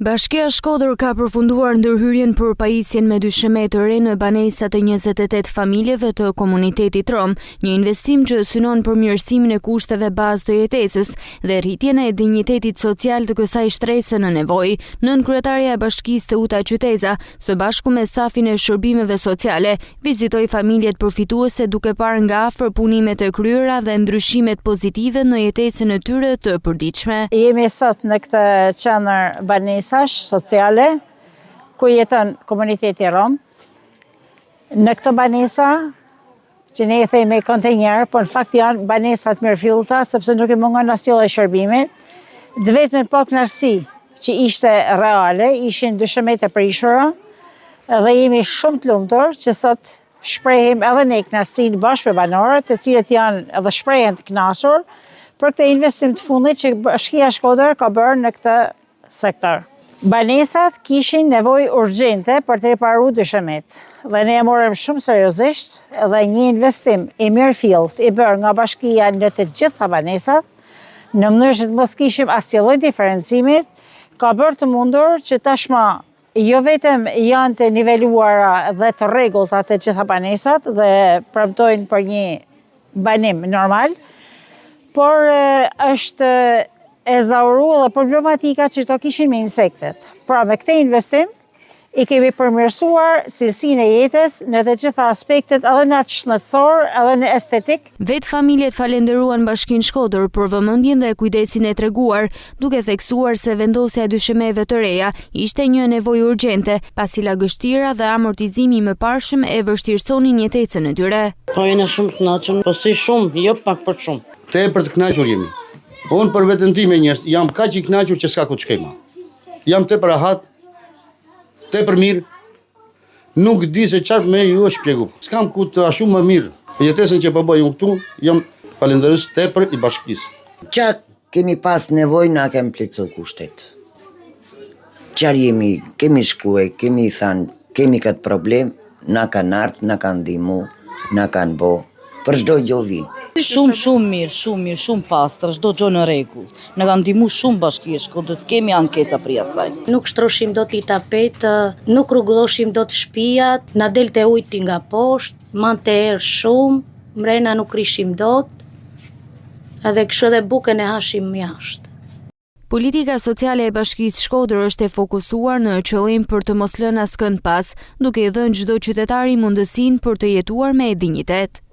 Bashkia Shkodër ka përfunduar ndërhyrjen për pajisjen me dysheme të re në banesat e 28 familjeve të komunitetit rom, një investim që synon përmirësimin e kushteve bazë të jetesës dhe rritjen e dinjitetit social të kësaj shtrese në nevojë. Nënkryetaria e bashkisë Teuta Qyteza, së bashku me stafin e shërbimeve sociale, vizitoi familjet përfituese duke parë nga afër punimet e kryera dhe ndryshimet pozitive në jetesën e tyre të përditshme. Jemi sot në këtë qendër banesash sociale, ku jeton komuniteti rom. Në këto banesa, që ne i themi kontenjer, po në fakt janë banesat mirëfillta, sepse nuk i mungon asnjë lloj shërbimi. Vetëm pa kënaqësi që ishte reale, ishin dyshemet e prishura, dhe jemi shumë të lumtur që sot shprehim edhe ne kënaqësinë bashkë me banorët, të cilët janë edhe shprehen të kënaqur për këtë investim të fundit që Bashkia Shkodër ka bërë në këtë sektor. Banesat kishin nevojë urgjente për të riparuar dyshemet dhe ne e morëm shumë seriozisht dhe një investim i mirëfillt i bërë nga bashkia në të gjitha banesat, në mënyrë që të mos kishim asnjë lloj diferencimit, ka bërë të mundur që tashmë jo vetëm janë të niveluara dhe të rregullta të gjitha banesat dhe premtojnë për një banim normal, por është e zauru dhe problematika që to kishin me insektet. Pra me këtë investim, i kemi përmirësuar cilësinë e jetës në të gjitha aspektet, edhe në atë shëndetësor, edhe në estetik. Vetë familjet falenderuan Bashkinë Shkodër për vëmendjen dhe kujdesin e treguar, duke theksuar se vendosja e dyshemeve të reja ishte një nevojë urgjente, pasi lagështira dhe amortizimi i mëparshëm e vështirësonin jetesën e tyre. Po jena shumë të kënaqur, po si shumë, jo pak për shumë. Tepër të kënaqur jemi. Unë për veten time njerëz jam kaq i kënaqur që s'ka ku të shkoj më. Jam tepër rahat, tepër mirë. Nuk di se çfarë më ju shpjegoj. S'kam ku të ashtu më mirë. Jetesën që po bëj unë këtu, jam falënderues tepër i bashkisë. Çfarë kemi pas nevojë na kemi plotësuar kushtet. Çfarë kemi shkuar, kemi thënë, kemi këtë problem, na kanë ardhur, na kanë ndihmu, na kanë bë. Për çdo gjë vin. Shumë mirë, shumë pastër, çdo gjë në rregull. Na kanë ndihmu shumë Bashkia e Shkodrës, kemi ankesa për asaj. Nuk shtroshim dot i tapet, nuk rrugulloshim dot shtëpiat, na delte ujti nga poshtë, mante erë shumë, mrena nuk rishim dot, edhe kështu edhe bukën e hashim jashtë. Politika sociale e Bashkisë Shkodër është e fokusuar në qëllim për të mos lënë askënd pas, duke i dhënë çdo qytetari mundësinë për të jetuar me dinjitet.